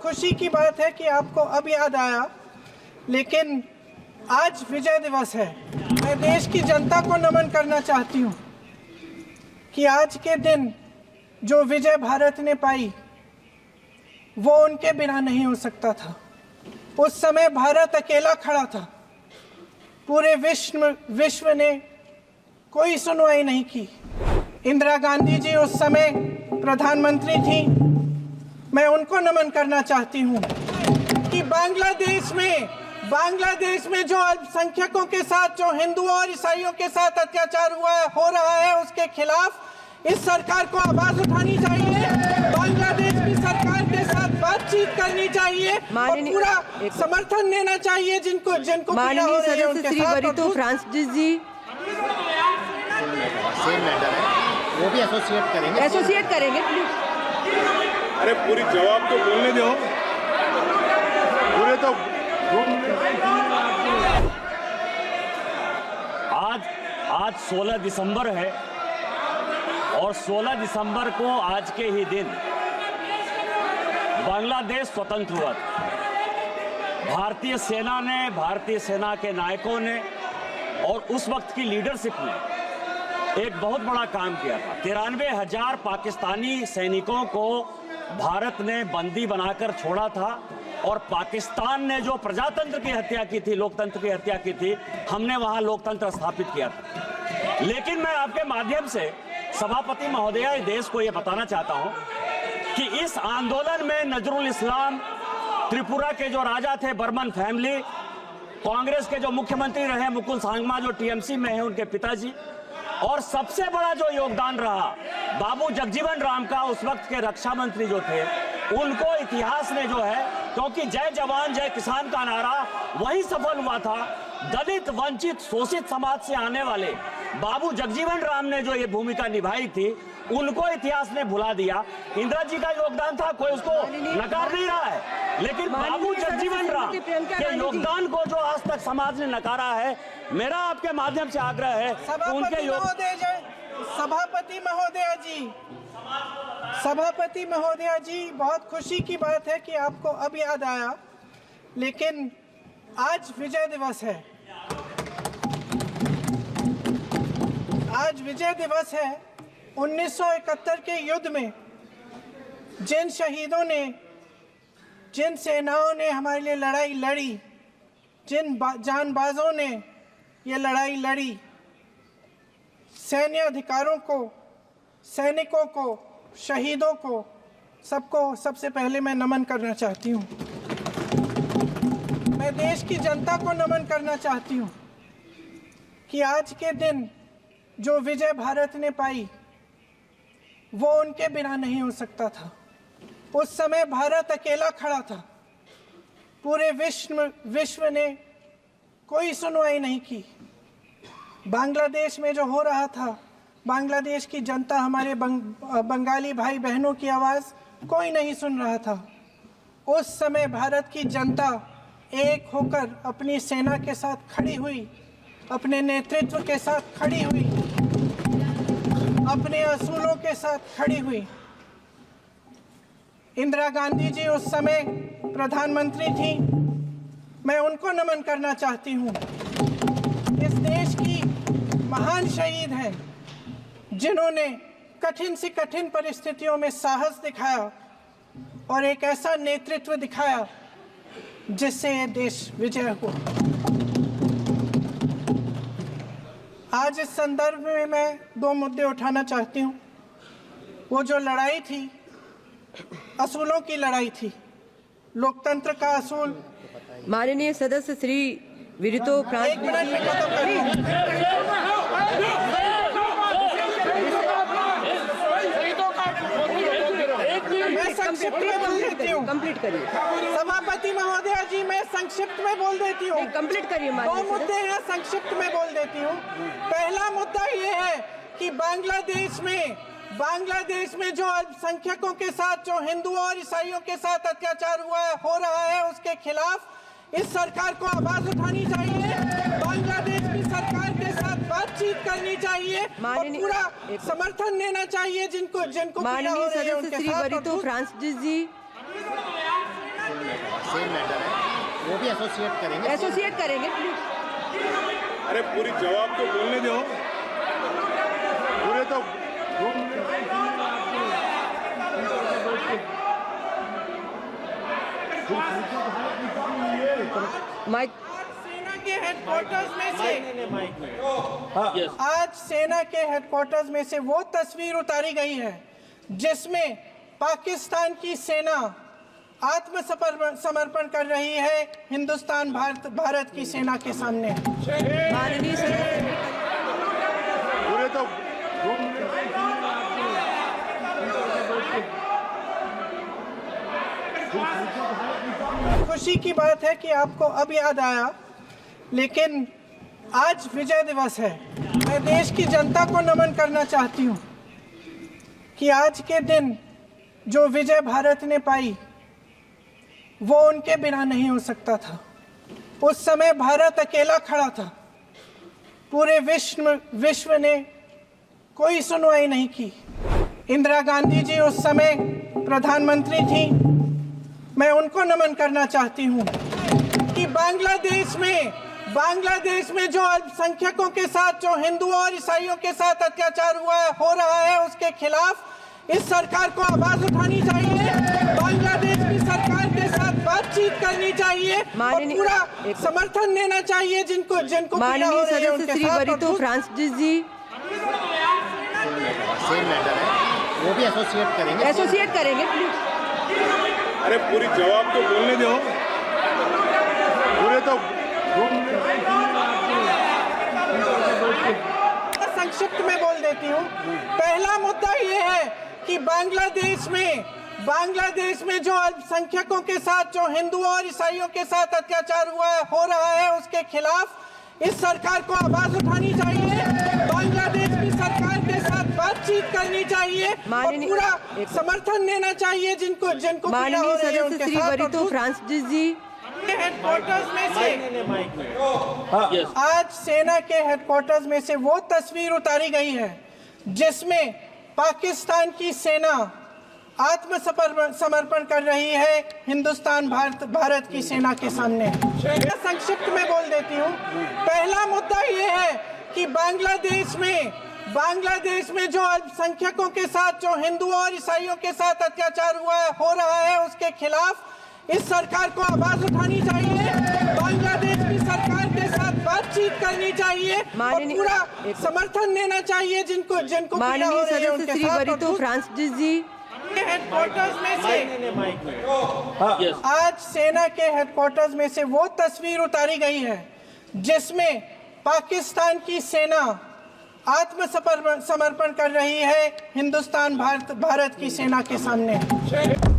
खुशी की बात है कि आपको अब याद आया, लेकिन आज विजय दिवस है। मैं देश की जनता को नमन करना चाहती हूँ कि आज के दिन जो विजय भारत ने पाई वो उनके बिना नहीं हो सकता था। उस समय भारत अकेला खड़ा था, पूरे विश्व ने कोई सुनवाई नहीं की। इंदिरा गांधी जी उस समय प्रधानमंत्री थी। मैं उनको नमन करना चाहती हूँ कि बांग्लादेश में जो अल्पसंख्यकों के साथ, जो हिंदुओं और ईसाइयों के साथ अत्याचार हो रहा है, उसके खिलाफ इस सरकार को आवाज उठानी चाहिए। बांग्लादेश की सरकार के साथ बातचीत करनी चाहिए और पूरा समर्थन देना चाहिए जिनको पीड़ा हो रही है उनके साथ। तो फ्रांसिस जी सेम मैटर है, वो भी एसोसिएट करेंगे प्लीज। अरे पूरी जवाब तो बोलने दो, पूरे तो आज 16 दिसंबर है और 16 दिसंबर को आज के ही दिन बांग्लादेश स्वतंत्र हुआ था। भारतीय सेना के नायकों ने और उस वक्त की लीडरशिप ने एक बहुत बड़ा काम किया था। 93,000 पाकिस्तानी सैनिकों को भारत ने बंदी बनाकर छोड़ा था और पाकिस्तान ने जो प्रजातंत्र की हत्या की थी, लोकतंत्र की हत्या की थी, हमने वहां लोकतंत्र स्थापित किया था। लेकिन मैं आपके माध्यम से सभापति महोदया, इस देश को यह बताना चाहता हूं कि इस आंदोलन में नजरुल इस्लाम, त्रिपुरा के जो राजा थे बर्मन फैमिली, कांग्रेस के जो मुख्यमंत्री रहे मुकुल सांगमा जो टीएमसी में है उनके पिताजी, और सबसे बड़ा जो योगदान रहा बाबू जगजीवन राम का, उस वक्त के रक्षा मंत्री जो थे, उनको इतिहास ने जो है, क्योंकि जय जवान जय किसान का नारा वही सफल हुआ था। दलित, वंचित, शोषित समाज से आने वाले बाबू जगजीवन राम ने जो ये भूमिका निभाई थी, उनको इतिहास ने भुला दिया। इंदिरा जी का योगदान था, कोई उसको नकार नहीं रहा है, लेकिन बाबू जगजीवन राम के योगदान को जो आज तक समाज ने नकारा है, मेरा आपके माध्यम से आग्रह है कि उनके सभापति महोदया जी, बहुत खुशी की बात है कि आपको अब याद आया, लेकिन आज विजय दिवस है। आज विजय दिवस है। 1971 के युद्ध में जिन शहीदों ने, जिन सेनाओं ने हमारे लिए लड़ाई लड़ी, जिन जानबाजों ने ये लड़ाई लड़ी, सैन्य अधिकारों को, सैनिकों को, शहीदों को, सबको सबसे पहले मैं नमन करना चाहती हूँ। मैं देश की जनता को नमन करना चाहती हूँ कि आज के दिन जो विजय भारत ने पाई वो उनके बिना नहीं हो सकता था। उस समय भारत अकेला खड़ा था, पूरे विश्व ने कोई सुनवाई नहीं की। बांग्लादेश में जो हो रहा था, बांग्लादेश की जनता, हमारे बंगाली भाई बहनों की आवाज़ कोई नहीं सुन रहा था। उस समय भारत की जनता एक होकर अपनी सेना के साथ खड़ी हुई, अपने नेतृत्व के साथ खड़ी हुई, अपने असूलों के साथ खड़ी हुई। इंदिरा गांधी जी उस समय प्रधानमंत्री थी। मैं उनको नमन करना चाहती हूँ। इस देश की महान शहीद हैं जिन्होंने कठिन से कठिन परिस्थितियों में साहस दिखाया और एक ऐसा नेतृत्व दिखाया जिससे ये देश विजय हुआ। आज इस संदर्भ में मैं 2 मुद्दे उठाना चाहती हूँ। वो जो लड़ाई थी, असूलों की लड़ाई थी, लोकतंत्र का असूल। माननीय सदस्य श्री विरितो एक मिनट में खत्म मैं संक्षिप्त में बोल देती हूँ। कंप्लीट करिए सभापति महोदया जी, मैं संक्षिप्त में बोल देती हूँ। कंप्लीट करिए। 2 मुद्दे हैं, संक्षिप्त में बोल देती हूँ। पहला मुद्दा ये है कि बांग्लादेश में जो अल्पसंख्यकों के साथ, जो हिंदुओं और ईसाइयों के साथ अत्याचार हो रहा है, उसके खिलाफ इस सरकार को आवाज उठानी चाहिए। बांग्लादेश की सरकार के साथ बातचीत करनी चाहिए और पूरा समर्थन देना चाहिए जिनको पीड़ा हो रही है उनके साथ। फ्रांसिस जी सेम मैटर है, वो भी एसोसिएट करेंगे। एसोसिएट करेंगे प्लीज। अरे पूरी जवाब तो बोलने दो। पूरे तो माइक सेना के हेडक्वार्टर्स में से आज सेना के हेडक्वार्टर्स में से वो तस्वीर उतारी गई है जिसमें पाकिस्तान की सेना आत्मसमर्पण कर रही है हिंदुस्तान भारत की सेना के सामने। माननीय सदस्य पूरे तो खुशी की बात है कि आपको अब याद आया, लेकिन आज विजय दिवस है। मैं देश की जनता को नमन करना चाहती हूँ कि आज के दिन जो विजय भारत ने पाई वो उनके बिना नहीं हो सकता था। उस समय भारत अकेला खड़ा था, पूरे विश्व ने कोई सुनवाई नहीं की। इंदिरा गांधी जी उस समय प्रधानमंत्री थी। मैं उनको नमन करना चाहती हूँ कि बांग्लादेश में जो अल्पसंख्यकों के साथ, जो हिंदुओं और ईसाइयों के साथ अत्याचार हो रहा है, उसके खिलाफ इस सरकार को आवाज उठानी चाहिए। बांग्लादेश की सरकार के साथ बातचीत करनी चाहिए और पूरा समर्थन देना चाहिए जिनको माननीय सदस्य श्री वरितो फ्रांसिस जी। सेम मैटर है, वो भी एसोसिएट करेंगे। एसोसिएट करेंगे प्लीज। अरे पूरी जवाब तो बोलने दो। पूरे तो संक्षिप्त में बोल देती हूँ। पहला मुद्दा ये है कि बांग्लादेश में जो अल्पसंख्यकों के साथ, जो हिंदुओं और ईसाइयों के साथ अत्याचार हो रहा है, उसके खिलाफ इस सरकार को आवाज उठानी चाहिए। बांग्लादेश की सरकार के साथ बातचीत करनी चाहिए और पूरा समर्थन देना चाहिए जिनको माननीय सदस्य श्री वरितो फ्रांसिस जी। हेडक्वार्टर्स में से आज सेना के हेडक्वार्टर्स में से वो तस्वीर उतारी गई है जिसमें पाकिस्तान की सेना आत्मसमर्पण कर रही है हिंदुस्तान भारत की सेना के सामने। संक्षिप्त में बोल देती हूँ। पहला मुद्दा ये है कि बांग्लादेश में जो अल्पसंख्यकों के साथ, जो हिंदुओं और ईसाइयों के साथ अत्याचार हो रहा है, उसके खिलाफ इस सरकार को आवाज उठानी चाहिए। बांग्लादेश की सरकार के साथ बातचीत करनी चाहिए और पूरा समर्थन देना चाहिए जिनको माननीय सदस्य श्री वरितो फ्रांसिस जी। हेडक्वार्टर्स में से आज सेना के हेडक्वार्टर्स में से वो तस्वीर उतारी गई है जिसमें पाकिस्तान की सेना आत्मसमर्पण कर रही है हिंदुस्तान भारत की सेना के सामने।